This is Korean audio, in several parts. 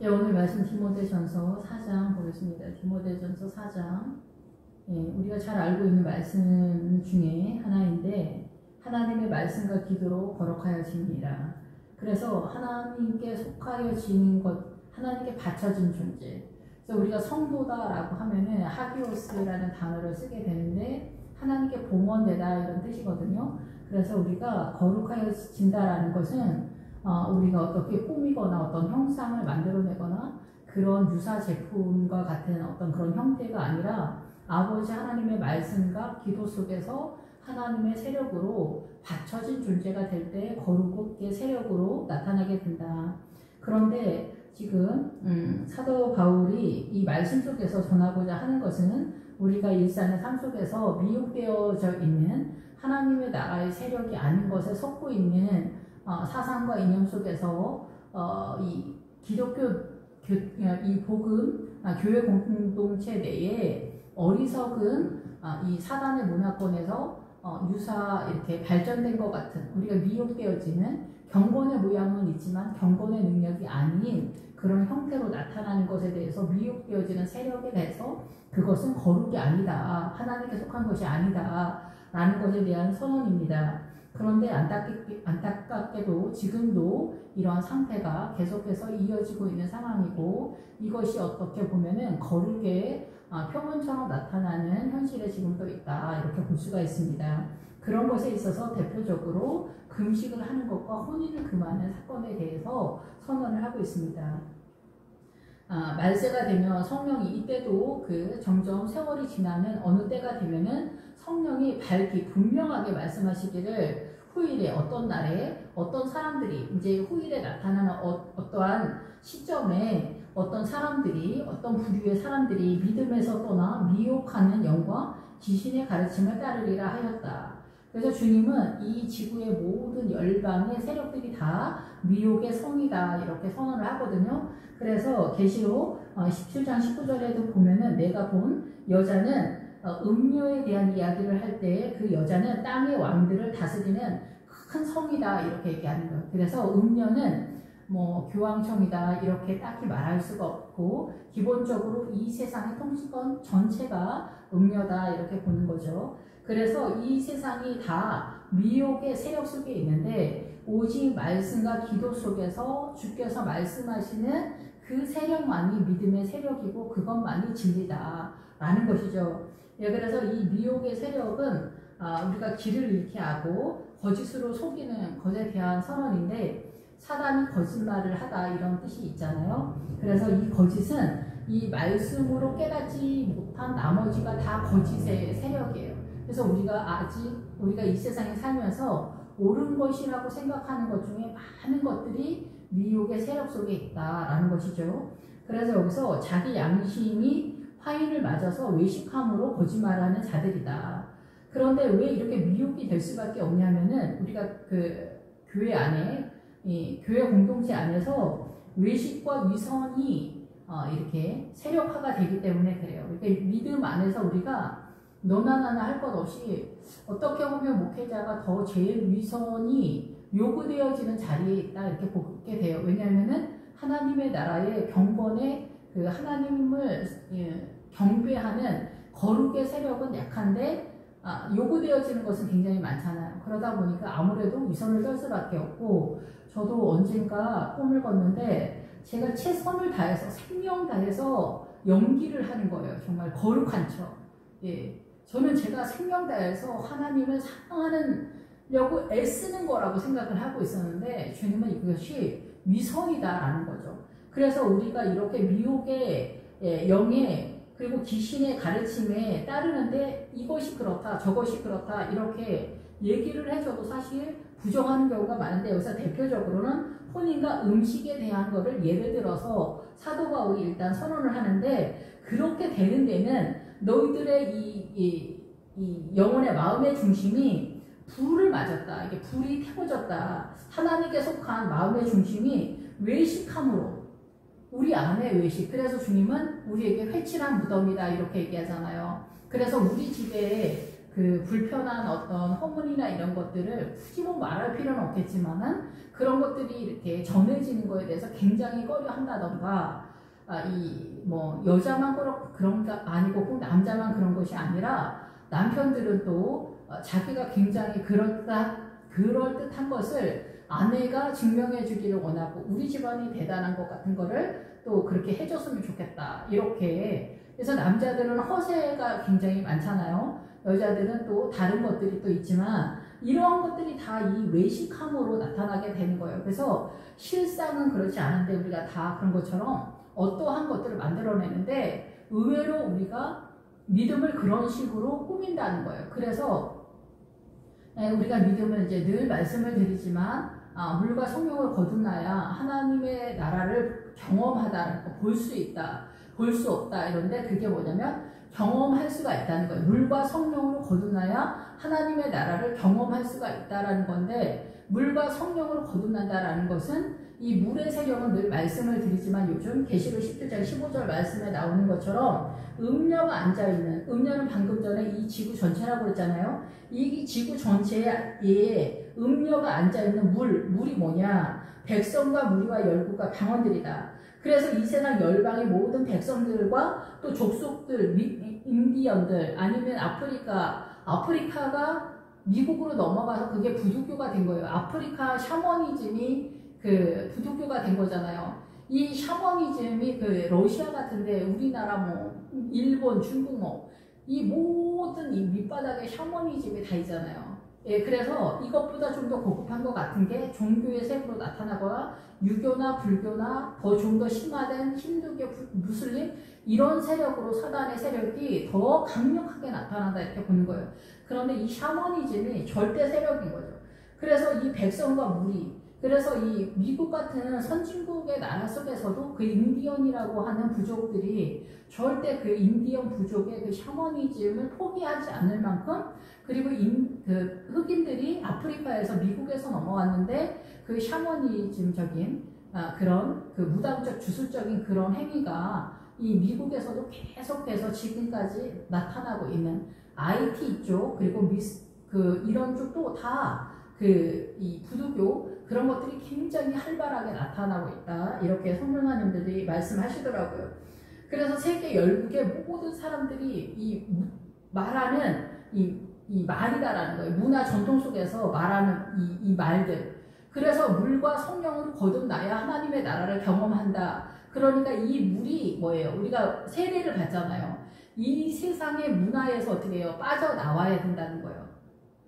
예, 오늘 말씀 디모데전서 4장 보겠습니다. 디모데전서 4장. 예, 우리가 잘 알고 있는 말씀 중에 하나인데 하나님의 말씀과 기도로 거룩하여집니다. 그래서 하나님께 속하여지는 것, 하나님께 바쳐진 존재. 그래서 우리가 성도다라고 하면은 하기오스라는 단어를 쓰게 되는데 하나님께 봉헌되다 이런 뜻이거든요. 그래서 우리가 거룩하여진다라는 것은 우리가 어떻게 꾸미거나 어떤 형상을 만들어내거나 그런 유사 제품과 같은 어떤 그런 형태가 아니라 아버지 하나님의 말씀과 기도 속에서 하나님의 세력으로 받쳐진 존재가 될 때 거룩의 세력으로 나타나게 된다. 그런데 지금 사도 바울이 이 말씀 속에서 전하고자 하는 것은 우리가 일상의 삶 속에서 미혹되어져 있는 하나님의 나라의 세력이 아닌 것에 섞고 있는 사상과 이념 속에서 이 기독교 이 복음 교회 공동체 내에 어리석은 이 사단의 문화권에서 유사 이렇게 발전된 것 같은 우리가 미혹되어지는 경건의 모양은 있지만 경건의 능력이 아닌 그런 형태로 나타나는 것에 대해서 미혹되어지는 세력에 대해서 그것은 거룩이 아니다. 하나님께 속한 것이 아니다. 라는 것에 대한 선언입니다. 그런데 안타깝게도 지금도 이러한 상태가 계속해서 이어지고 있는 상황이고 이것이 어떻게 보면은 거룩의 표본처럼 나타나는 현실에 지금도 있다 이렇게 볼 수가 있습니다. 그런 것에 있어서 대표적으로 금식을 하는 것과 혼인을 금하는 사건에 대해서 선언을 하고 있습니다. 말세가 되면 성령이 이때도 점점 세월이 지나는 어느 때가 되면은 성령이 밝히 분명하게 말씀하시기를 후일에 어떤 날에 어떤 사람들이 이제 후일에 나타나는 어떠한 시점에 어떤 사람들이 어떤 부류의 사람들이 믿음에서 떠나 미혹하는 영과 귀신의 가르침을 따르리라 하였다. 그래서 주님은 이 지구의 모든 열방의 세력들이 다 미혹의 성이다 이렇게 선언을 하거든요. 그래서 계시록 17장 19절에도 보면은 내가 본 여자는 음료에 대한 이야기를 할 때 그 여자는 땅의 왕들을 다스리는 큰 성이다 이렇게 얘기하는 거예요. 그래서 음료는 뭐 교황청이다 이렇게 딱히 말할 수가 없고 기본적으로 이 세상의 통치권 전체가 음료다 이렇게 보는 거죠. 그래서 이 세상이 다 미혹의 세력 속에 있는데 오직 말씀과 기도 속에서 주께서 말씀하시는 그 세력만이 믿음의 세력이고 그것만이 진리다라는 것이죠. 예, 그래서 이 미혹의 세력은 우리가 길을 잃게 하고 거짓으로 속이는 것에 대한 선언인데 사단이 거짓말을 하다 이런 뜻이 있잖아요. 그래서 이 거짓은 이 말씀으로 깨닫지 못한 나머지가 다 거짓의 세력이에요. 그래서 우리가 이 세상에 살면서 옳은 것이라고 생각하는 것 중에 많은 것들이 미혹의 세력 속에 있다라는 것이죠. 그래서 여기서 자기 양심이 화인을 맞아서 외식함으로 거짓말하는 자들이다. 그런데 왜 이렇게 미혹이 될 수밖에 없냐면은 우리가 교회 안에 이 교회 공동체 안에서 외식과 위선이 이렇게 세력화가 되기 때문에 그래요. 그러니까 믿음 안에서 우리가 너나 나나 할 것 없이 어떻게 보면 목회자가 더 제일 위선이 요구되어지는 자리에 있다 이렇게 보게 돼요. 왜냐하면은 하나님의 나라의 경건의 하나님을 경배하는 거룩의 세력은 약한데 요구되어지는 것은 굉장히 많잖아요. 그러다 보니까 아무래도 위선을 떨 수밖에 없고 저도 언젠가 꿈을 꿨는데 제가 최선을 다해서 생명 다해서 연기를 하는 거예요. 정말 거룩한 척. 예. 저는 제가 생명 다해서 하나님을 사랑하려고 애쓰는 거라고 생각을 하고 있었는데 주님은 이것이 위선이다라는 거죠. 그래서 우리가 이렇게 미혹의 영의 그리고 귀신의 가르침에 따르는데 이것이 그렇다 저것이 그렇다 이렇게 얘기를 해줘도 사실 부정하는 경우가 많은데 여기서 대표적으로는 혼인과 음식에 대한 거를 예를 들어서 사도 바울이 일단 선언을 하는데 그렇게 되는 데는 너희들의 이 영혼의 마음의 중심이 불을 맞았다. 이게 불이 태워졌다. 하나님께 속한 마음의 중심이 외식함으로 우리 안에 외식. 그래서 주님은 우리에게 회칠한 무덤이다 이렇게 얘기하잖아요. 그래서 우리 집에 그 불편한 어떤 허물이나 이런 것들을 굳이 뭐 말할 필요는 없겠지만은 그런 것들이 이렇게 전해지는 거에 대해서 굉장히 꺼려 한다던가, 이 뭐 여자만 그런 게 아니고 꼭 남자만 그런 것이 아니라 남편들은 또 자기가 굉장히 그럴듯한 것을 아내가 증명해 주기를 원하고 우리 집안이 대단한 것 같은 거를 또 그렇게 해줬으면 좋겠다, 이렇게. 그래서 남자들은 허세가 굉장히 많잖아요. 여자들은 또 다른 것들이 또 있지만 이러한 것들이 다 이 외식함으로 나타나게 되는 거예요. 그래서 실상은 그렇지 않은데 우리가 다 그런 것처럼 어떠한 것들을 만들어내는데 의외로 우리가 믿음을 그런 식으로 꾸민다는 거예요. 그래서 우리가 믿음을 이제 늘 말씀을 드리지만 물과 성령을 거듭나야 하나님의 나라를 경험하다는 거, 볼 수 있다, 볼 수 없다, 이런데 그게 뭐냐면 경험할 수가 있다는 거예요. 물과 성령으로 거듭나야 하나님의 나라를 경험할 수가 있다라는 건데, 물과 성령으로 거듭난다라는 것은 이 물의 세력은 늘 말씀을 드리지만 요즘 계시록 17장 15절 말씀에 나오는 것처럼 음녀가 앉아있는, 음녀는 방금 전에 이 지구 전체라고 했잖아요. 이 지구 전체에 음녀가 앉아있는 물이 뭐냐? 백성과 무리와 열국과 병원들이다. 그래서 이 세상 열방의 모든 백성들과 또 족속들, 인디언들, 아니면 아프리카가 미국으로 넘어가서 그게 부두교가 된 거예요. 아프리카 샤머니즘이 그 부두교가 된 거잖아요. 이 샤머니즘이 그 러시아 같은데 우리나라 뭐 일본, 중국 뭐 이 모든 이 밑바닥에 샤머니즘이 다 있잖아요. 예, 그래서 이것보다 좀 더 고급한 것 같은 게 종교의 색으로 나타나거나 유교나 불교나 더 좀 더 심화된 힌두교, 무슬림 이런 세력으로 사단의 세력이 더 강력하게 나타난다, 이렇게 보는 거예요. 그런데 이 샤머니즘이 절대 세력인 거죠. 그래서 이 백성과 무리, 그래서 이 미국 같은 선진국의 나라 속에서도 그 인디언이라고 하는 부족들이 절대 그 인디언 부족의 그 샤머니즘을 포기하지 않을 만큼, 그리고 그 흑인들이 아프리카에서 미국에서 넘어왔는데 그 샤머니즘적인 그런 그 무당적 주술적인 그런 행위가 이 미국에서도 계속해서 지금까지 나타나고 있는 IT 쪽, 그리고 이런 쪽도 다 이 부두교 그런 것들이 굉장히 활발하게 나타나고 있다, 이렇게 성령님들이 말씀하시더라고요. 그래서 세계 열국의 모든 사람들이 이 말하는 이 말이다라는 거예요. 문화 전통 속에서 말하는 이 말들. 그래서 물과 성령으로 거듭나야 하나님의 나라를 경험한다. 그러니까 이 물이 뭐예요? 우리가 세례를 받잖아요. 이 세상의 문화에서 어떻게 해요? 빠져나와야 된다는 거예요.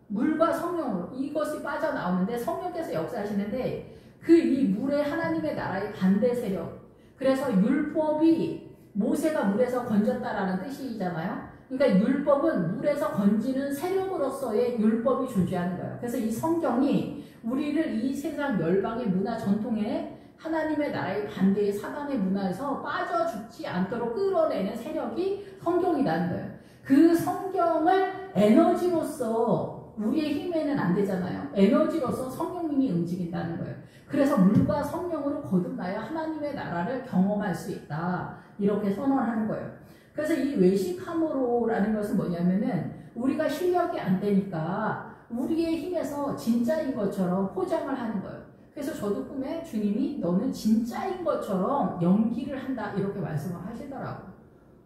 물과 성령으로 이것이 빠져나오는데 성령께서 역사하시는데 이 물에 하나님의 나라의 반대 세력. 그래서 율법이 모세가 물에서 건졌다라는 뜻이잖아요. 그러니까 율법은 물에서 건지는 세력으로서의 율법이 존재하는 거예요. 그래서 이 성경이 우리를 이 세상 열방의 문화 전통에 하나님의 나라의 반대의 사단의 문화에서 빠져 죽지 않도록 끌어내는 세력이 성경이라는 거예요. 그 성경을 에너지로서 우리의 힘에는 안 되잖아요. 에너지로서 성령님이 움직인다는 거예요. 그래서 물과 성령으로 거듭나야 하나님의 나라를 경험할 수 있다, 이렇게 선언하는 거예요. 그래서 이 외식함으로라는 것은 뭐냐면은 우리가 실력이 안 되니까 우리의 힘에서 진짜인 것처럼 포장을 하는 거예요. 그래서 저도 꿈에 주님이 너는 진짜인 것처럼 연기를 한다, 이렇게 말씀을 하시더라고요.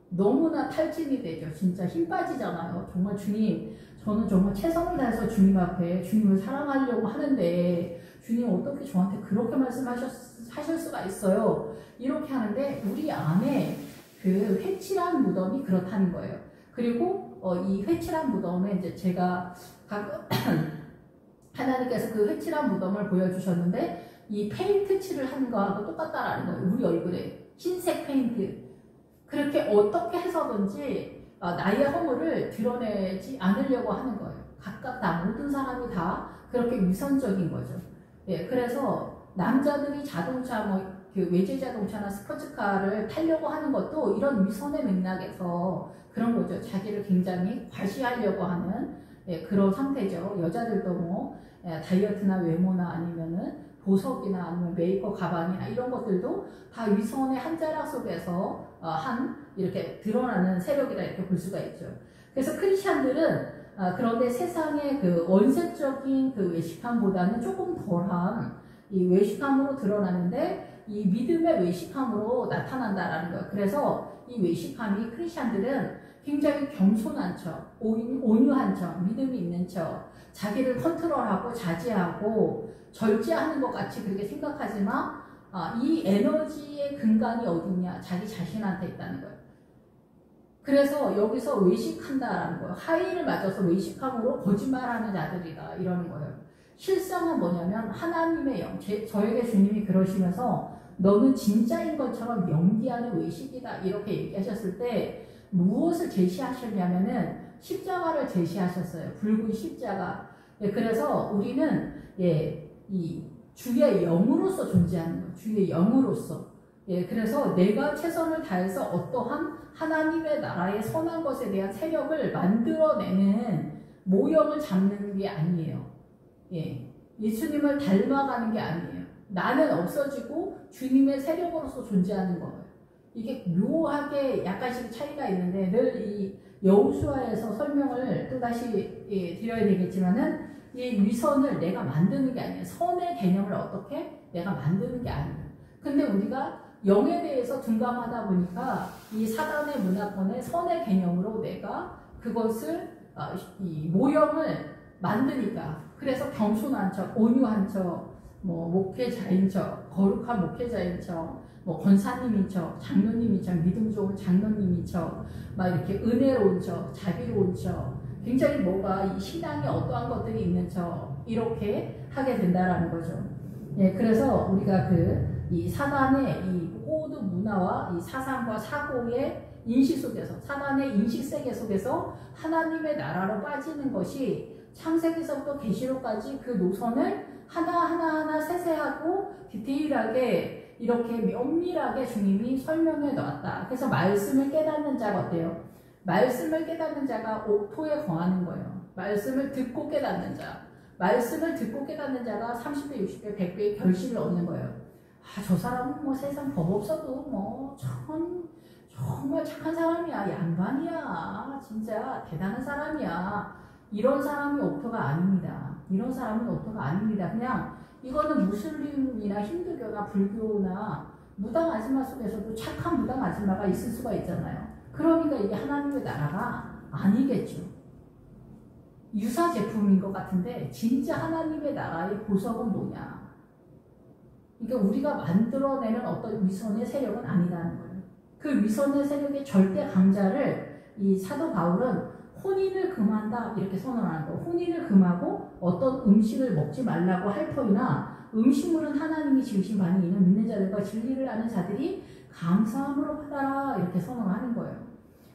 너무나 탈진이 되죠. 진짜 힘 빠지잖아요. 정말 주님, 저는 정말 최선을 다해서 주님 앞에 주님을 사랑하려고 하는데 주님 어떻게 저한테 그렇게 말씀하실 수가 있어요? 이렇게 하는데 우리 안에 그 회칠한 무덤이 그렇다는 거예요. 그리고 이 회칠한 무덤에 이제 제가 가끔 하나님께서 그 회칠한 무덤을 보여주셨는데 이 페인트 칠을 하는 거하고 똑같다라는 거예요. 우리 얼굴에 흰색 페인트. 그렇게 어떻게 해서든지 나의 허물을 드러내지 않으려고 하는 거예요. 각각 다 모든 사람이 다 그렇게 위선적인 거죠. 예, 그래서 남자들이 자동차 그 외제 자동차나 스포츠카를 타려고 하는 것도 이런 위선의 맥락에서 그런 거죠. 자기를 굉장히 과시하려고 하는 그런 상태죠. 여자들도 다이어트나 외모나 아니면은 보석이나 아니면 메이크업 가방이나 이런 것들도 다 위선의 한 자락 속에서 이렇게 드러나는 세력이라 이렇게 볼 수가 있죠. 그래서 크리스찬들은 그런데 세상의 그 원색적인 그 외식함보다는 조금 덜한 이 외식함으로 드러나는데 이 믿음의 외식함으로 나타난다라는 거예요. 그래서 이 외식함이 크리스찬들은 굉장히 겸손한 척, 온유한 척, 믿음이 있는 척, 자기를 컨트롤하고 자제하고 절제하는 것 같이 그렇게 생각하지만 이 에너지의 근간이 어디냐? 자기 자신한테 있다는 거예요. 그래서 여기서 외식한다라는 거예요. 하이를 맞아서 외식함으로 거짓말하는 자들이다 이러는 거예요. 실상은 뭐냐면 하나님의 영, 저에게 주님이 그러시면서 너는 진짜인 것처럼 연기하는 외식이다 이렇게 얘기하셨을 때 무엇을 제시하셨냐면은 십자가를 제시하셨어요. 붉은 십자가. 그래서 우리는 이 주의 영으로서 존재하는 거예요. 주의 영으로서. 그래서 내가 최선을 다해서 어떠한 하나님의 나라의 선한 것에 대한 세력을 만들어내는 모형을 잡는 게 아니에요. 예수님을 닮아가는 게 아니에요. 나는 없어지고 주님의 세력으로서 존재하는 거예요. 이게 묘하게 약간씩 차이가 있는데 늘 이 여호수아에서 설명을 또다시 드려야 되겠지만은 이 위선을 내가 만드는 게 아니에요. 선의 개념을 어떻게 내가 만드는 게 아니에요. 근데 우리가 영에 대해서 둔감하다 보니까 이 사단의 문화권의 선의 개념으로 내가 그것을 이 모형을 만드니까 그래서 겸손한 척, 온유한 척, 뭐 목회자인 척, 거룩한 목회자인 척, 뭐 권사님인 척, 장로님인 척, 믿음 좋은 장로님인 척, 막 이렇게 은혜로운 척, 자비로운 척, 굉장히 뭐가 이 신앙에 어떠한 것들이 있는 척 이렇게 하게 된다라는 거죠. 그래서 우리가 이 사단의 이 모든 문화와 이 사상과 사고의 인식 속에서 사단의 인식 세계 속에서 하나님의 나라로 빠지는 것이 창세기서부터 계시록까지 그 노선을 하나하나 세세하고 디테일하게 이렇게 면밀하게 주님이 설명해 놓았다. 그래서 말씀을 깨닫는 자가 어때요? 말씀을 깨닫는 자가 옥토에 거하는 거예요. 말씀을 듣고 깨닫는 자. 말씀을 듣고 깨닫는 자가 30배, 60배, 100배의 결실을 얻는 거예요. 저 사람은 뭐 세상 법 없어도 뭐 정말 착한 사람이야. 양반이야. 진짜 대단한 사람이야. 이런 사람이 옥토가 아닙니다. 이런 사람은 옥토가 아닙니다. 그냥 이거는 무슬림이나 힌두교나 불교나 무당 아줌마 속에서도 착한 무당 아줌마가 있을 수가 있잖아요. 그러니까 이게 하나님의 나라가 아니겠죠. 유사 제품인 것 같은데 진짜 하나님의 나라의 보석은 뭐냐? 그러니까 우리가 만들어내는 어떤 위선의 세력은 아니라는 거예요. 그 위선의 세력의 절대 강자를 이 사도 바울은 혼인을 금한다 이렇게 선언하는 거예요. 혼인을 금하고 어떤 음식을 먹지 말라고 할 터이나 음식물은 하나님이 지으신 바니 이는 믿는 자들과 진리를 아는 자들이 감사함으로 받아라 이렇게 선언하는 거예요.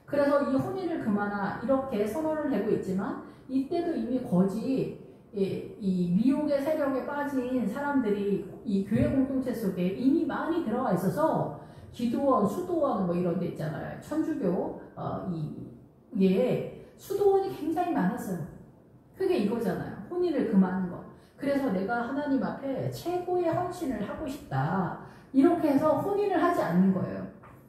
그래서 이 혼인을 금하나 이렇게 선언을 하고 있지만 이때도 이미 거짓 이 미혹의 세력에 빠진 사람들이 이 교회 공동체 속에 이미 많이 들어가 있어서 기도원, 수도원 뭐 이런 데 있잖아요. 천주교 이게 수도원이 굉장히 많았어요. 그게 이거잖아요. 혼인을 금하는 거. 그래서 내가 하나님 앞에 최고의 헌신을 하고 싶다. 이렇게 해서 혼인을 하지 않는 거예요.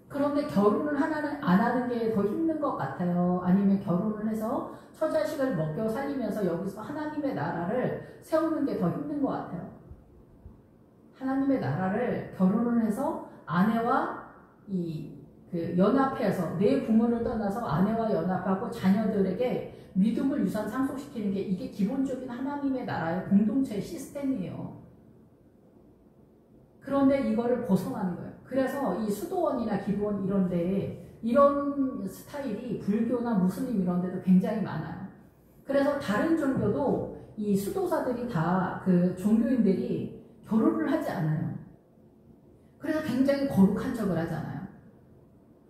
그런데 결혼을 안 하는 게 더 힘든 것 같아요. 아니면 결혼을 해서 처자식을 먹여 살리면서 여기서 하나님의 나라를 세우는 게 더 힘든 것 같아요. 하나님의 나라를 결혼을 해서 아내와 연합해서 내 부모를 떠나서 아내와 연합하고 자녀들에게 믿음을 유산 상속시키는 게 이게 기본적인 하나님의 나라의 공동체 시스템이에요. 그런데 이거를 벗어나는 거예요. 그래서 이 수도원이나 기도원 이런 데에 이런 스타일이 불교나 무슬림 이런 데도 굉장히 많아요. 그래서 다른 종교도 이 수도사들이 다 그 종교인들이 결혼을 하지 않아요. 그래서 굉장히 거룩한 척을 하잖아요.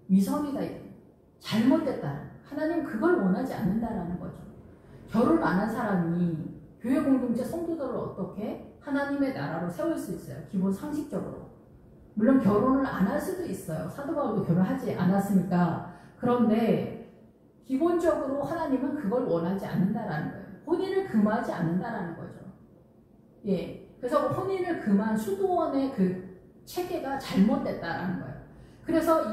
위선이다. 잘못됐다. 하나님 그걸 원하지 않는다라는 거죠. 결혼 안 한 사람이 교회 공동체 성도들을 어떻게 하나님의 나라로 세울 수 있어요. 기본 상식적으로. 물론 결혼을 안 할 수도 있어요. 사도 바울도 결혼하지 않았으니까. 그런데 기본적으로 하나님은 그걸 원하지 않는다라는 거예요. 혼인을 금하지 않는다라는 거죠. 그래서 혼인을 금한 수도원의 그 체계가 잘못됐다라는 거예요. 그래서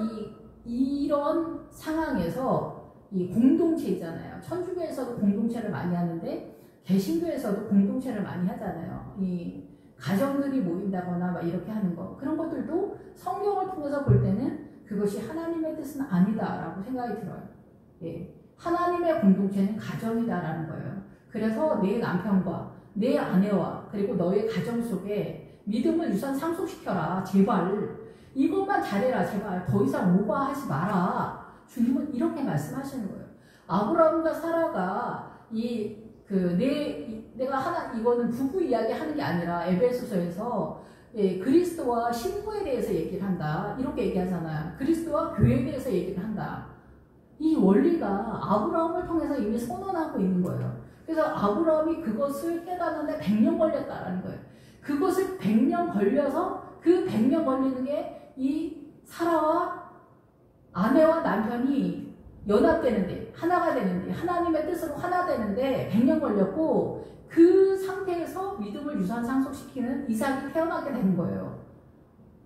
이런 상황에서 이 공동체이잖아요. 천주교에서도 공동체를 많이 하는데 개신교에서도 공동체를 많이 하잖아요. 이 가정들이 모인다거나 막 이렇게 하는 거, 그런 것들도 성경을 통해서 볼 때는 그것이 하나님의 뜻은 아니다라고 생각이 들어요. 예. 하나님의 공동체는 가정이다라는 거예요. 그래서 내 남편과 내 아내와 그리고 너의 가정 속에 믿음을 우선 상속시켜라. 제발 이것만 잘해라. 제발 더 이상 오버하지 마라. 주님은 이렇게 말씀하시는 거예요. 아브라함과 사라가 내가 이거는 부부 이야기 하는 게 아니라 에베소서에서 그리스도와 신부에 대해서 얘기를 한다. 이렇게 얘기하잖아요. 그리스도와 교회에 대해서 얘기를 한다. 이 원리가 아브라함을 통해서 이미 선언하고 있는 거예요. 그래서 아브라함이 그것을 깨닫는데 100년 걸렸다라는 거예요. 그것을 100년 걸려서 그 100년 걸리는 게 이 사라와 아내와 남편이 연합되는데, 하나가 되는데, 하나님의 뜻으로 하나 되는데 100년 걸렸고, 그 상태에서 믿음을 유산 상속시키는 이삭이 태어나게 된 거예요.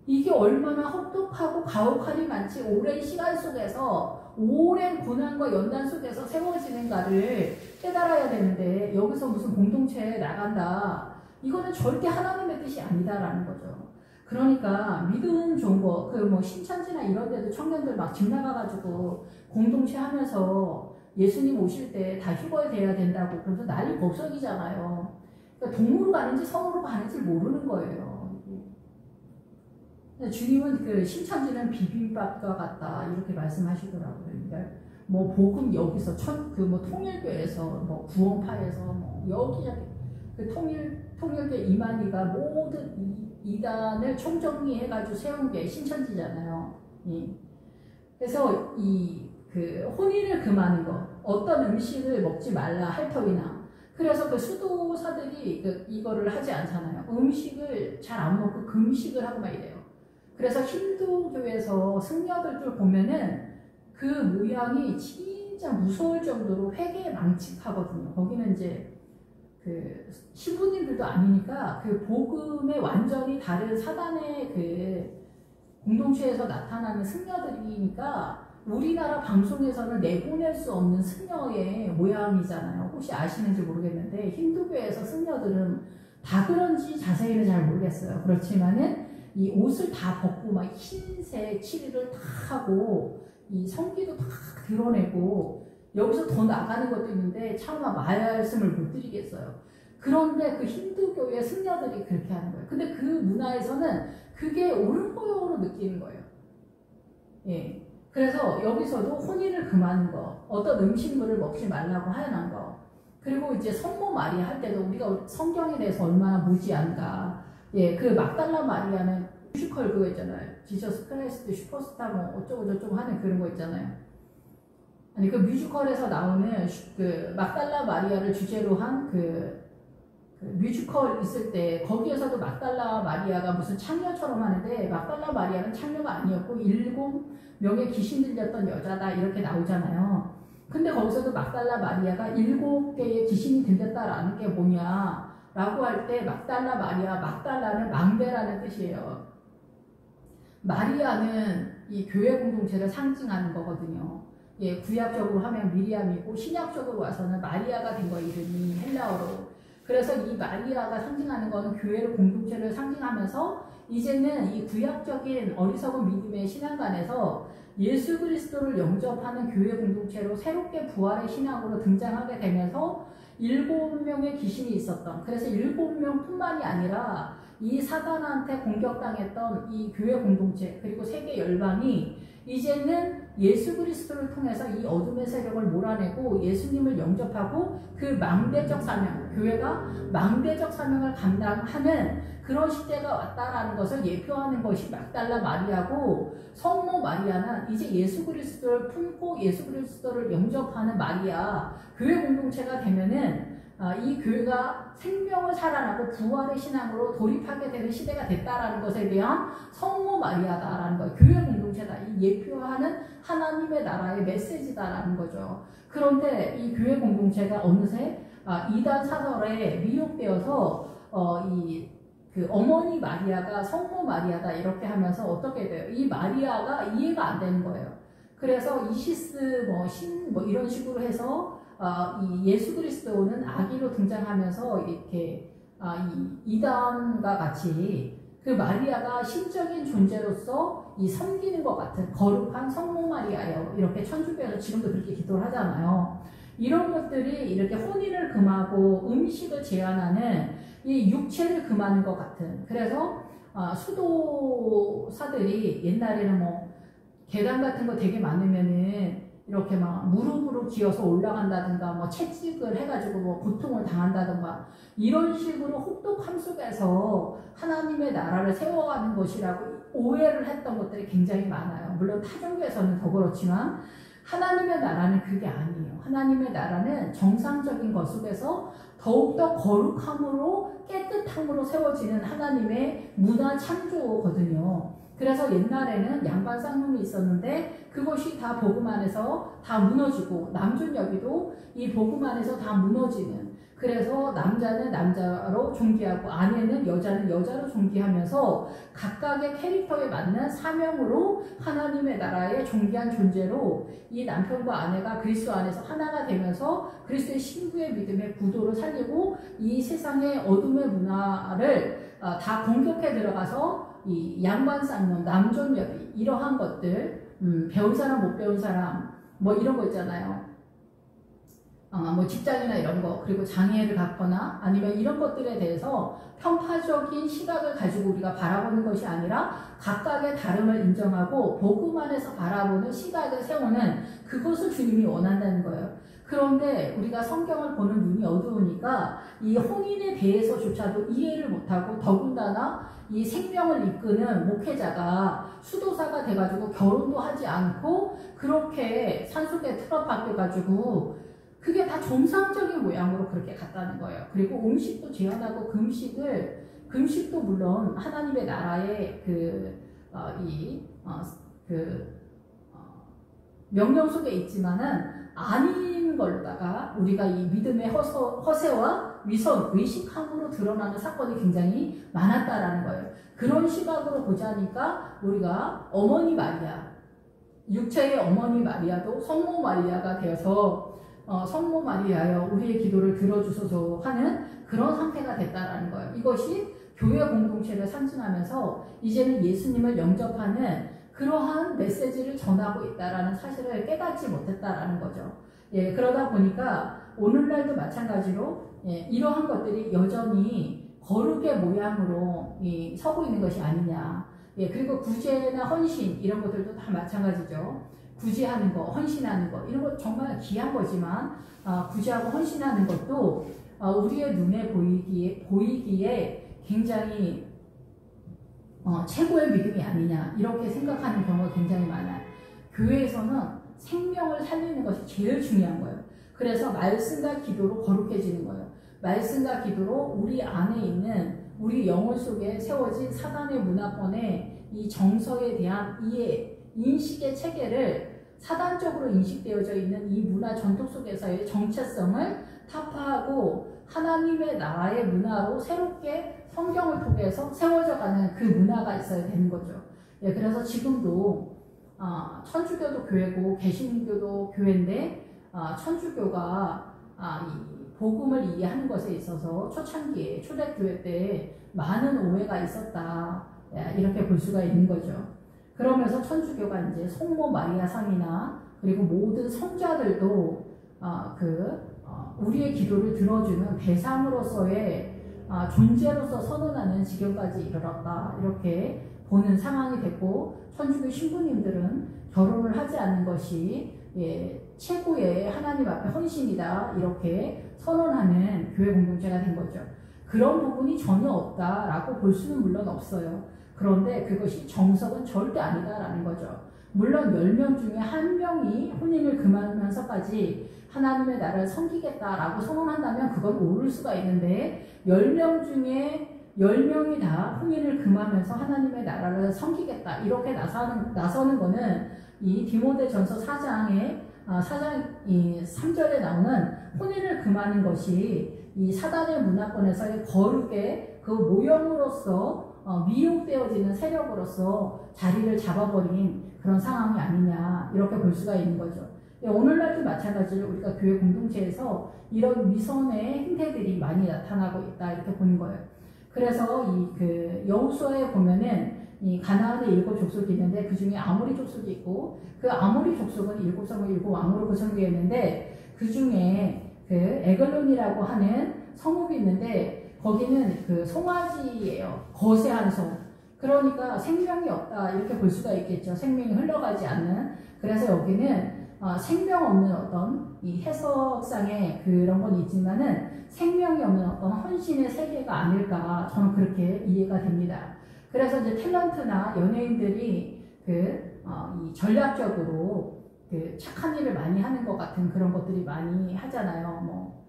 이게 얼마나 혹독하고 가혹할이 많지, 오랜 시간 속에서 오랜 고난과 연단 속에서 세워지는가를 깨달아야 되는데, 여기서 무슨 공동체에 나간다, 이거는 절대 하나님의 뜻이 아니다라는 거죠. 그러니까 믿음 좋은 거, 신천지나 이런 데도 청년들 막 집 나가가지고 공동체 하면서 예수님 오실 때 다 휴거에 돼야 된다고 그래서 난리 법석이잖아요. 그러니까 동으로 가는지 성으로 가는지 모르는 거예요. 주님은 그 신천지는 비빔밥과 같다 이렇게 말씀하시더라고요. 그러니까 뭐 복음 여기서 통일교에서 구원파에서 여기저기 그 통일교 이만희가 모든 이단을 총정리해가지고 세운 게 신천지잖아요. 예. 그래서 혼인을 금하는 거, 어떤 음식을 먹지 말라 할터이나. 그래서 그 수도사들이 이거를 하지 않잖아요. 음식을 잘 안 먹고 금식을 하고 막 이래요. 그래서 힌두교에서 승려들을 보면은 그 모양이 진짜 무서울 정도로 회개 망측하거든요. 거기는 이제 그 신부님들도 아니니까 그 복음에 완전히 다른 사단의 그 공동체에서 나타나는 승려들이니까 우리나라 방송에서는 내보낼 수 없는 승려의 모양이잖아요. 혹시 아시는지 모르겠는데 힌두교에서 승려들은 다 그런지 자세히는 잘 모르겠어요. 그렇지만은 이 옷을 다 벗고 막 흰색 칠을 다 하고 이 성기도 다 드러내고 여기서 더 나가는 것도 있는데 차마 말씀을 못 드리겠어요. 그런데 그 힌두교의 승려들이 그렇게 하는 거예요. 근데 그 문화에서는 그게 옳은 거로 느끼는 거예요. 예. 그래서 여기서도 혼인을 금하는 거, 어떤 음식물을 먹지 말라고 하는 거, 그리고 이제 성모 마리아 할 때도 우리가 성경에 대해서 얼마나 무지한가. 예, 그 막달라 마리아는 뮤지컬 그거 있잖아요. 지저스 크라이스트 슈퍼스타 뭐 어쩌고 저쩌고 하는 그런 거 있잖아요. 아니 그 뮤지컬에서 나오는 그 막달라 마리아를 주제로 한 그 뮤지컬 있을 때 거기에서도 막달라 마리아가 무슨 창녀처럼 하는데 막달라 마리아는 창녀가 아니었고 7명의 귀신 들렸던 여자다 이렇게 나오잖아요. 근데 거기서도 막달라 마리아가 7개의 귀신이 들렸다라는 게 뭐냐 라고 할 때 막달라 마리아, 막달라는 망대라는 뜻이에요. 마리아는 이 교회 공동체를 상징하는 거거든요. 예, 구약적으로 하면 미리암이고 신약적으로 와서는 마리아가 된 거 이름이 헬라어로. 그래서 이 마리아가 상징하는 거는 교회를 공동체를 상징하면서 이제는 이 구약적인 어리석은 믿음의 신앙관에서 예수 그리스도를 영접하는 교회 공동체로 새롭게 부활의 신앙으로 등장하게 되면서 7명의 귀신이 있었던, 그래서 7명뿐만이 아니라 이 사단한테 공격당했던 이 교회 공동체 그리고 세계 열방이 이제는 예수 그리스도를 통해서 이 어둠의 세력을 몰아내고 예수님을 영접하고 그 망대적 사명, 교회가 망대적 사명을 감당하는 그런 시대가 왔다라는 것을 예표하는 것이 막달라 마리아고, 성모 마리아는 이제 예수 그리스도를 품고 예수 그리스도를 영접하는 마리아, 교회 공동체가 되면은 이 교회가 생명을 살아나고 부활의 신앙으로 돌입하게 되는 시대가 됐다라는 것에 대한 성모 마리아다라는 거예요. 교회 공동체다. 이 예표하는 하나님의 나라의 메시지다라는 거죠. 그런데 이 교회 공동체가 어느새 이단 사설에 미혹되어서 그 어머니 마리아가 성모 마리아다 이렇게 하면서 어떻게 돼요? 이 마리아가 이해가 안 되는 거예요. 그래서 이시스 신 이런 식으로 해서 이 예수 그리스도는 아기로 등장하면서 이렇게 이 이단과 같이 그 마리아가 신적인 존재로서 이 섬기는 것 같은 거룩한 성모 마리아여 이렇게 천주교에서 지금도 그렇게 기도를 하잖아요. 이런 것들이 이렇게 혼인을 금하고 음식을 제한하는 이 육체를 금하는 것 같은, 그래서 수도사들이 옛날에는 계단 같은 거 되게 많으면은 이렇게 막 무릎으로 기어서 올라간다든가 채찍을 해가지고 고통을 당한다든가 이런 식으로 혹독함 속에서 하나님의 나라를 세워가는 것이라고 오해를 했던 것들이 굉장히 많아요. 물론 타종교에서는 더 그렇지만 하나님의 나라는 그게 아니에요. 하나님의 나라는 정상적인 것 속에서 더욱더 거룩함으로 깨끗함으로 세워지는 하나님의 문화 창조거든요. 그래서 옛날에는 양반 쌍놈이 있었는데 그것이 다 복음 안에서 다 무너지고 남존 여기도 이 복음 안에서 다 무너지는, 그래서 남자는 남자로 존귀하고 아내는 여자는 여자로 존귀하면서 각각의 캐릭터에 맞는 사명으로 하나님의 나라의 존귀한 존재로 이 남편과 아내가 그리스도 안에서 하나가 되면서 그리스도의 신부의 믿음의 구도를 살리고 이 세상의 어둠의 문화를 다 공격해 들어가서 이 양반 쌍놈, 남존여비 이러한 것들, 배운 사람 못 배운 사람 이런 거 있잖아요. 직장이나 이런 거, 그리고 장애를 갖거나 아니면 이런 것들에 대해서 편파적인 시각을 가지고 우리가 바라보는 것이 아니라 각각의 다름을 인정하고 복음 안에서 바라보는 시각을 세우는 그것을 주님이 원한다는 거예요. 그런데 우리가 성경을 보는 눈이 어두우니까 이 혼인에 대해서조차도 이해를 못하고, 더군다나 이 생명을 이끄는 목회자가 수도사가 돼가지고 결혼도 하지 않고 그렇게 산속에 틀어박혀가지고 그게 다 정상적인 모양으로 그렇게 갔다는 거예요. 그리고 음식도 제한하고 금식도 물론 하나님의 나라의 명령 속에 있지만은 아닌 걸로다가 우리가 이 믿음의 허세와 의식함으로 드러나는 사건이 굉장히 많았다라는 거예요. 그런 시각으로 보자니까 우리가 어머니 마리아, 육체의 어머니 마리아도 성모 마리아가 되어서 성모 마리아여 우리의 기도를 들어주소서 하는 그런 상태가 됐다라는 거예요. 이것이 교회 공동체를 상징하면서 이제는 예수님을 영접하는 그러한 메시지를 전하고 있다라는 사실을 깨닫지 못했다라는 거죠. 그러다 보니까 오늘날도 마찬가지로 이러한 것들이 여전히 거룩의 모양으로 서고 있는 것이 아니냐. 그리고 구제나 헌신 이런 것들도 다 마찬가지죠. 구제하는 거, 헌신하는 거 이런 거 정말 귀한 거지만 구제하고 헌신하는 것도 우리의 눈에 보이기에 굉장히 최고의 믿음이 아니냐 이렇게 생각하는 경우가 굉장히 많아요. 교회에서는 생명을 살리는 것이 제일 중요한 거예요. 그래서 말씀과 기도로 거룩해지는 거예요. 말씀과 기도로 우리 안에 있는 우리 영혼 속에 세워진 사단의 문화권의 이 정서에 대한 이해, 인식의 체계를 사단적으로 인식되어져 있는 이 문화 전통 속에서의 정체성을 타파하고 하나님의 나라의 문화로 새롭게 성경을 통해서 세워져가는 그 문화가 있어야 되는 거죠. 그래서 지금도 천주교도 교회고 개신교도 교회인데 천주교가 이 복음을 이해하는 것에 있어서 초창기에 초대교회 때 많은 오해가 있었다 이렇게 볼 수가 있는 거죠. 그러면서 천주교가 이제 성모 마리아 상이나 그리고 모든 성자들도 우리의 기도를 들어주는 대상으로서의 존재로서 선언하는 지경까지 이르렀다 이렇게 보는 상황이 됐고, 천주교 신부님들은 결혼을 하지 않는 것이 최고의 하나님 앞에 헌신이다 이렇게 선언하는 교회 공동체가 된 거죠. 그런 부분이 전혀 없다라고 볼 수는 물론 없어요. 그런데 그것이 정석은 절대 아니다라는 거죠. 물론 10명 중에 1명이 혼인을 금하면서까지 하나님의 나라를 섬기겠다라고 선언한다면 그건 옳을 수가 있는데 10명 중에 10명이 다 혼인을 금하면서 하나님의 나라를 섬기겠다 이렇게 나서는 거는 이 디모데전서 4장의 3절에 나오는 혼인을 금하는 것이 이 사단의 문화권에서의 거룩의 그 모형으로서 미혹되어지는 세력으로서 자리를 잡아버린 그런 상황이 아니냐 이렇게 볼 수가 있는 거죠. 오늘날도 마찬가지로 우리가 교회 공동체에서 이런 위선의 행태들이 많이 나타나고 있다 이렇게 보는 거예요. 그래서 이 그 여호수아에 보면은 이 가나안의 7 족속이 있는데 그 중에 아모리 족속이 있고 그 아모리 족속은 7성을 7왕으로 구성되어 있는데 그 중에 그 에글론이라고 하는 성읍이 있는데 거기는 그 송아지예요. 거세한 송. 그러니까 생명이 없다 이렇게 볼 수가 있겠죠. 생명이 흘러가지 않는. 그래서 여기는 생명 없는 어떤 이 해석상의 그런 건 있지만은 생명이 없는 어떤 헌신의 세계가 아닐까 저는 그렇게 이해가 됩니다. 그래서 이제 탤런트나 연예인들이 이 전략적으로 그 착한 일을 많이 하는 것 같은 그런 것들이 많이 하잖아요. 뭐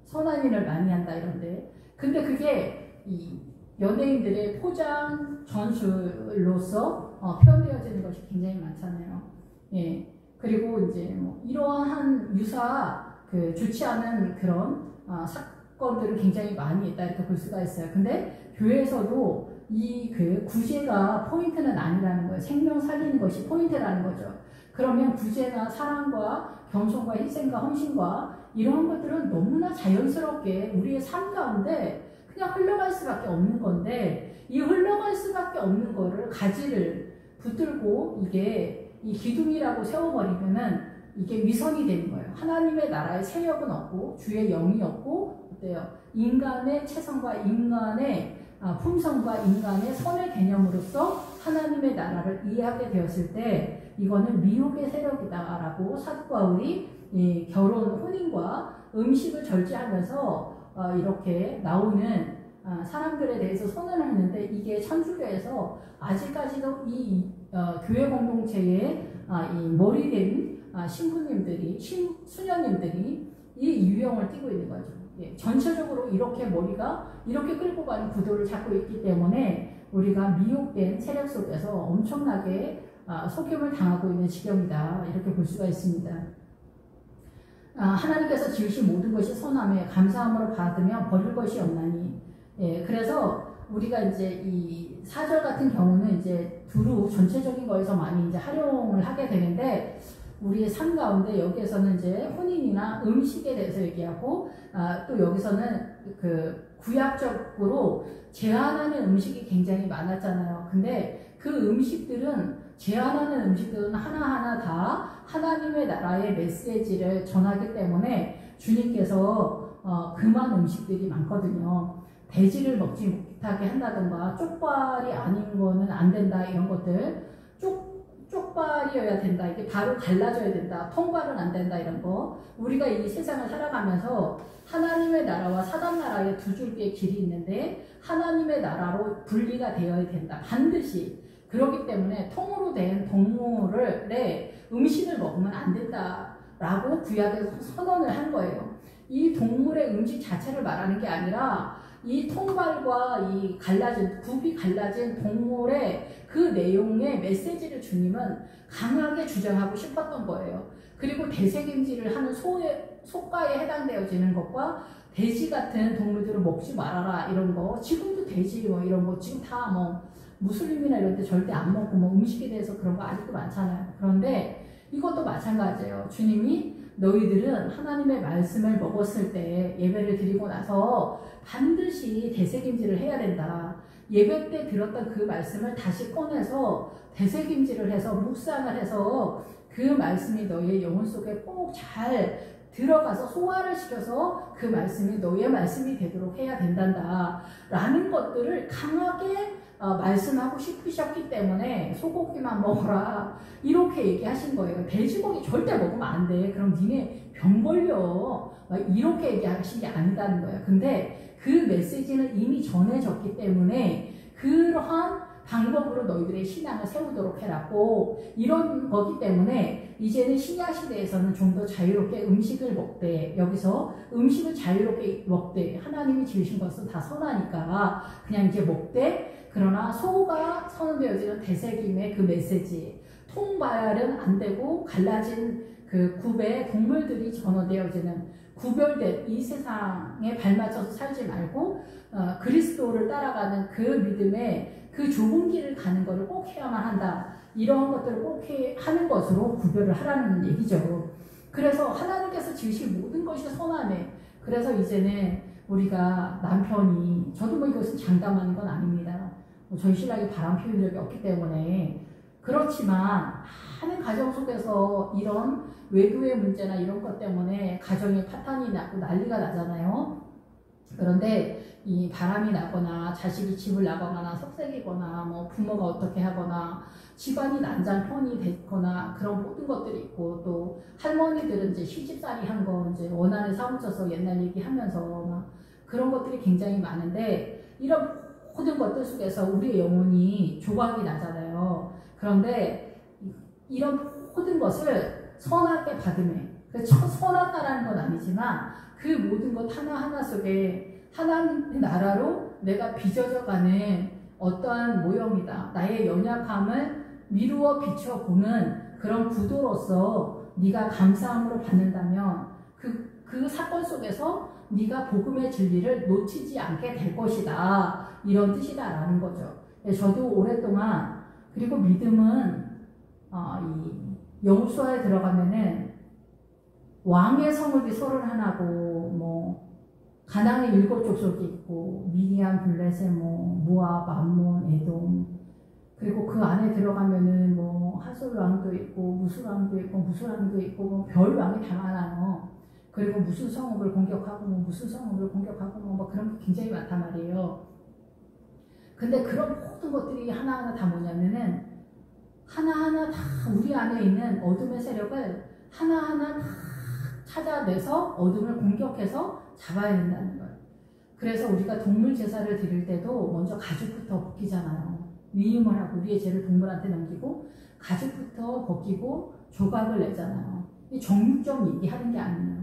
선한 일을 많이 한다 이런데 근데 그게 이 연예인들의 포장 전술로서 표현되어지는 것이 굉장히 많잖아요. 예. 그리고 이제 뭐 이러한 유사 좋지 않은 그런 사건들을 굉장히 많이 있다 이렇게 볼 수가 있어요. 근데 교회에서도 이 구제가 포인트는 아니라는 거예요. 생명 살리는 것이 포인트라는 거죠. 그러면 구제나 사랑과 겸손과 희생과 헌신과 이러한 것들은 너무나 자연스럽게 우리의 삶 가운데 그냥 흘러갈 수밖에 없는 건데 이 흘러갈 수밖에 없는 거를 가지를 붙들고 이게 이 기둥이라고 세워버리면은 이게 위선이 되는 거예요. 하나님의 나라의 세력은 없고 주의 영이 없고 어때요? 인간의 체성과 인간의 품성과 인간의 선의 개념으로서 하나님의 나라를 이해하게 되었을 때 이거는 미혹의 세력이다라고 사도 바울이 이 결혼, 혼인과 음식을 절제하면서 이렇게 나오는 사람들에 대해서 선언을 했는데 이게 천주교에서 아직까지도 이 교회 공동체의 이 머리된 신부님들이, 수녀님들이 이 유형을 띠고 있는 거죠. 예, 전체적으로 이렇게 머리가 이렇게 끌고 가는 구도를 잡고 있기 때문에 우리가 미혹된 세력 속에서 엄청나게 속임을 당하고 있는 지경이다 이렇게 볼 수가 있습니다. 하나님께서 지으신 모든 것이 선함에 감사함으로 받으면 버릴 것이 없나니. 예, 그래서 우리가 이제 이 4절 같은 경우는 이제 두루 전체적인 거에서 많이 이제 활용을 하게 되는데 우리의 삶 가운데 여기에서는 이제 혼인이나 음식에 대해서 얘기하고 또 여기서는 구약적으로 제한하는 음식이 굉장히 많았잖아요. 근데 그 음식들은 제한하는 음식들은 하나하나 다 하나님의 나라의 메시지를 전하기 때문에 주님께서 금한 음식들이 많거든요. 돼지를 먹지 못하게 한다든가 쪽발이 아닌 거는 안 된다 이런 것들 쪽발이어야 된다 이게 바로 갈라져야 된다 통발은 안 된다 이런 거 우리가 이 세상을 살아가면서 하나님의 나라와 사단 나라의 두 줄기의 길이 있는데 하나님의 나라로 분리가 되어야 된다 반드시 그렇기 때문에 통으로 된 동물의 음식을 먹으면 안 된다라고 구약에서 선언을 한 거예요. 이 동물의 음식 자체를 말하는 게 아니라 이 통발과 이 굽이 갈라진 동물의 그 내용의 메시지를 주님은 강하게 주장하고 싶었던 거예요. 그리고 대세김질을 하는 소가에 해당되어지는 것과 돼지 같은 동물들을 먹지 말아라 이런 거 지금도 돼지 뭐 이런 거 지금 다 뭐 무슬림이나 이런 데 절대 안 먹고 뭐 음식에 대해서 그런 거 아직도 많잖아요. 그런데 이것도 마찬가지예요. 주님이 너희들은 하나님의 말씀을 먹었을 때 예배를 드리고 나서 반드시 되새김질을 해야 된다. 예배 때 들었던 그 말씀을 다시 꺼내서 되새김질을 해서 묵상을 해서 그 말씀이 너희의 영혼 속에 꼭 잘 들어가서 소화를 시켜서 그 말씀이 너희의 말씀이 되도록 해야 된단다. 라는 것들을 강하게 말씀하고 싶으셨기 때문에 소고기만 먹어라 이렇게 얘기하신 거예요. 돼지고기 절대 먹으면 안 돼. 그럼 니네 병 걸려. 이렇게 얘기하신 게 아니다는 거예요. 근데 그 메시지는 이미 전해졌기 때문에 그러한 방법으로 너희들의 신앙을 세우도록 해라고 이런 거기 때문에 이제는 신약 시대에서는 좀 더 자유롭게 음식을 먹되 여기서 음식을 자유롭게 먹되 하나님이 지으신 것은 다 선하니까 그냥 이제 먹되 그러나 소가 선언되어지는 되새김의 그 메시지 통발은 안 되고 갈라진 그 굽의 동물들이 전어되어지는 구별된 이 세상에 발맞춰서 살지 말고 그리스도를 따라가는 그 믿음의 그 좁은 길을 가는 것을 꼭 해야만 한다. 이러한 것들을 꼭 하는 것으로 구별을 하라는 얘기죠. 그래서 하나님께서 지으신 모든 것이 선하네. 그래서 이제는 우리가 남편이, 저도 뭐 이것은 장담하는 건 아닙니다. 저희 신랑이 바람 피운 적이 없기 때문에. 그렇지만 많은 가정 속에서 이런 외도의 문제나 이런 것 때문에 가정에 파탄이 나고 난리가 나잖아요. 그런데 이 바람이 나거나 자식이 집을 나가거나 석색이거나 뭐 부모가 어떻게 하거나 집안이 난장편이 됐거나 그런 모든 것들이 있고, 또 할머니들은 이제 시집살이 한 거 이제 원한에 사무쳐서 옛날 얘기하면서 막 그런 것들이 굉장히 많은데, 이런 모든 것들 속에서 우리의 영혼이 조각이 나잖아요. 그런데 이런 모든 것을 선하게 받으면, 선하다라는 건 아니지만 그 모든 것 하나하나 속에 하나님의 나라로 내가 빚어져가는 어떠한 모형이다. 나의 연약함을 미루어 비춰보는 그런 구도로서 네가 감사함으로 받는다면 그 사건 속에서 네가 복음의 진리를 놓치지 않게 될 것이다. 이런 뜻이다라는 거죠. 저도 오랫동안, 그리고 믿음은 이 여호수아에 들어가면은 왕의 성읍이 31하고 뭐 가나안의 7족속이 있고 미디안, 블레셋, 뭐 모압, 암몬, 에돔, 그리고 그 안에 들어가면은 뭐 하솔 왕도 있고 무술 왕도 있고 무술 왕도 있고 뭐 별 왕이 다 많아요. 그리고 무슨 성읍을 공격하고 뭐 무슨 성읍을 공격하고 뭐 그런 게 굉장히 많단 말이에요. 근데 그런 모든 것들이 하나하나 다 뭐냐면은 하나하나 다 우리 안에 있는 어둠의 세력을 하나하나 다 찾아내서 어둠을 공격해서 잡아야 된다는 거예요. 그래서 우리가 동물 제사를 드릴 때도 먼저 가죽부터 벗기잖아요. 위임을 하고 우리의 죄를 동물한테 넘기고 가죽부터 벗기고 조각을 내잖아요. 이 정육점 얘기하는 게 아니에요.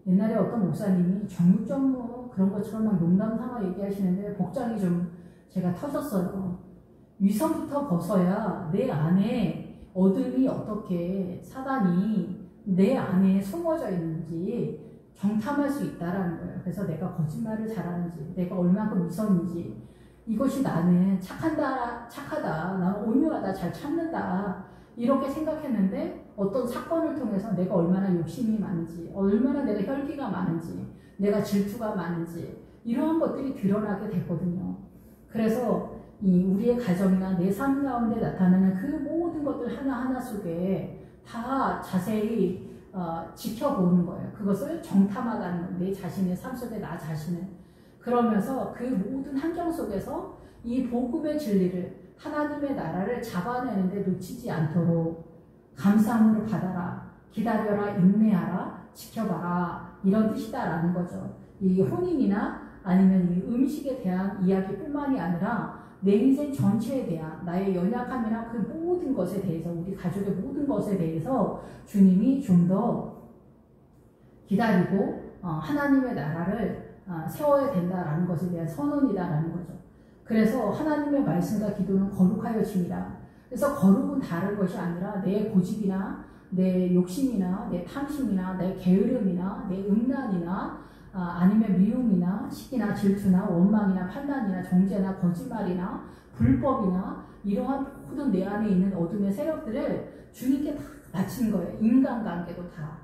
옛날에 어떤 목사님이 정육점 뭐 그런 것처럼 막 농담 삼아 얘기하시는데 복장이 좀 제가 터졌어요. 위선부터 벗어야 내 안에 어둠이 어떻게 사단이 내 안에 숨어져 있는지 정탐할 수 있다라는 거예요. 그래서 내가 거짓말을 잘하는지, 내가 얼마큼 위선인지, 이것이 나는 착하다, 나는 온유하다, 잘 참는다, 이렇게 생각했는데 어떤 사건을 통해서 내가 얼마나 욕심이 많은지, 얼마나 내가 혈기가 많은지, 내가 질투가 많은지, 이러한 것들이 드러나게 됐거든요. 그래서 우리의 가정이나 내 삶 가운데 나타나는 그 모든 것들 하나하나 속에 다 자세히 지켜보는 거예요. 그것을 정탐하다는 거예요. 내 자신의 삶 속에 나 자신을. 그러면서 그 모든 환경 속에서 이 복음의 진리를, 하나님의 나라를 잡아내는데 놓치지 않도록 감사함으로 받아라, 기다려라, 인내하라, 지켜봐라, 이런 뜻이다라는 거죠. 이 혼인이나 아니면 이 음식에 대한 이야기뿐만이 아니라 내 인생 전체에 대한 나의 연약함이나 그 모든 것에 대해서, 우리 가족의 모든 것에 대해서 주님이 좀 더 기다리고 하나님의 나라를 세워야 된다라는 것에 대한 선언이다라는 거죠. 그래서 하나님의 말씀과 기도는 거룩하여집니다. 그래서 거룩은 다른 것이 아니라 내 고집이나 내 욕심이나 내 탐심이나 내 게으름이나 내 음란이나 아니면 미움이나 시기나 질투나 원망이나 판단이나 정죄나 거짓말이나 불법이나 이러한 모든 내 안에 있는 어둠의 세력들을 주님께 다 바친 거예요. 인간관계도 다.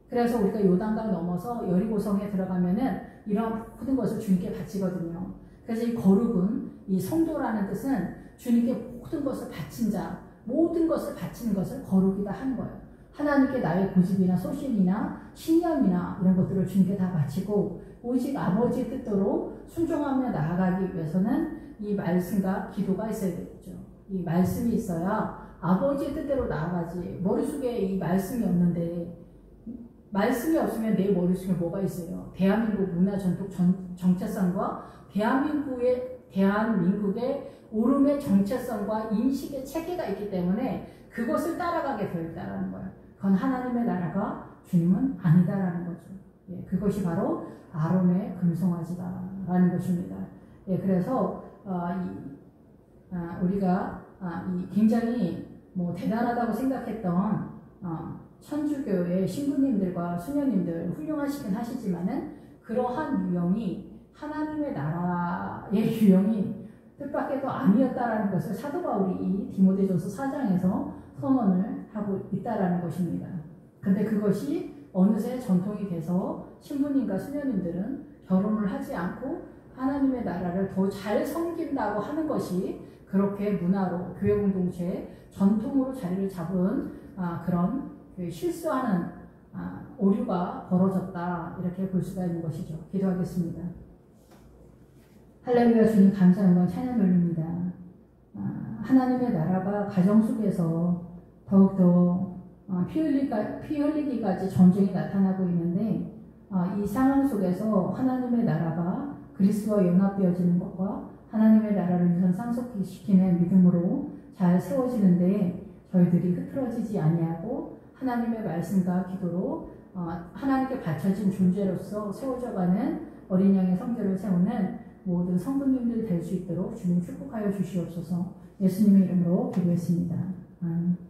그래서 우리가 요단강 넘어서 여리고성에 들어가면은 이러한 모든 것을 주님께 바치거든요. 그래서 이 거룩은, 이 성도라는 뜻은 주님께 모든 것을 바친 자, 모든 것을 바치는 것을 거룩이다 하는 거예요. 하나님께 나의 고집이나 소신이나 신념이나 이런 것들을 주님께 다 바치고 오직 아버지의 뜻대로 순종하며 나아가기 위해서는 이 말씀과 기도가 있어야 되겠죠. 이 말씀이 있어야 아버지의 뜻대로 나아가지. 머릿속에 이 말씀이 없는데, 말씀이 없으면 내 머릿속에 뭐가 있어요? 대한민국 문화 전통 정체성과 대한민국의 오름의 정체성과 인식의 체계가 있기 때문에 그것을 따라가게 되어 있다는 거예요. 그건 하나님의 나라가 주님은 아니다라는 거죠. 예, 그것이 바로 아론의 금송아지다라는 것입니다. 예, 그래서 우리가 굉장히 뭐 대단하다고 생각했던 천주교의 신부님들과 수녀님들 훌륭하시긴 하시지만은 그러한 유형이 하나님의 나라의 유형이 뜻밖에도 아니었다라는 것을 사도 바울이 디모데전서 4장에서 선언을 하고 있다라는 것입니다. 근데 그것이 어느새 전통이 돼서 신부님과 수녀님들은 결혼을 하지 않고 하나님의 나라를 더 잘 섬긴다고 하는 것이 그렇게 문화로 교회 공동체의 전통으로 자리를 잡은 그런 실수하는 오류가 벌어졌다, 이렇게 볼 수가 있는 것이죠. 기도하겠습니다. 할렐루야. 주님 감사 영광 찬양 돌립니다. 하나님의 나라가 가정 속에서 더욱더 피 흘리기까지 전쟁이 나타나고 있는데, 이 상황 속에서 하나님의 나라가 그리스도와 연합되어지는 것과 하나님의 나라를 유선 상속시키는 믿음으로 잘 세워지는데 저희들이 흐트러지지 아니하고 하나님의 말씀과 기도로 하나님께 바쳐진 존재로서 세워져가는 어린 양의 성전을 세우는 모든 성도님들 될 수 있도록 주님 축복하여 주시옵소서. 예수님의 이름으로 기도했습니다. 아멘.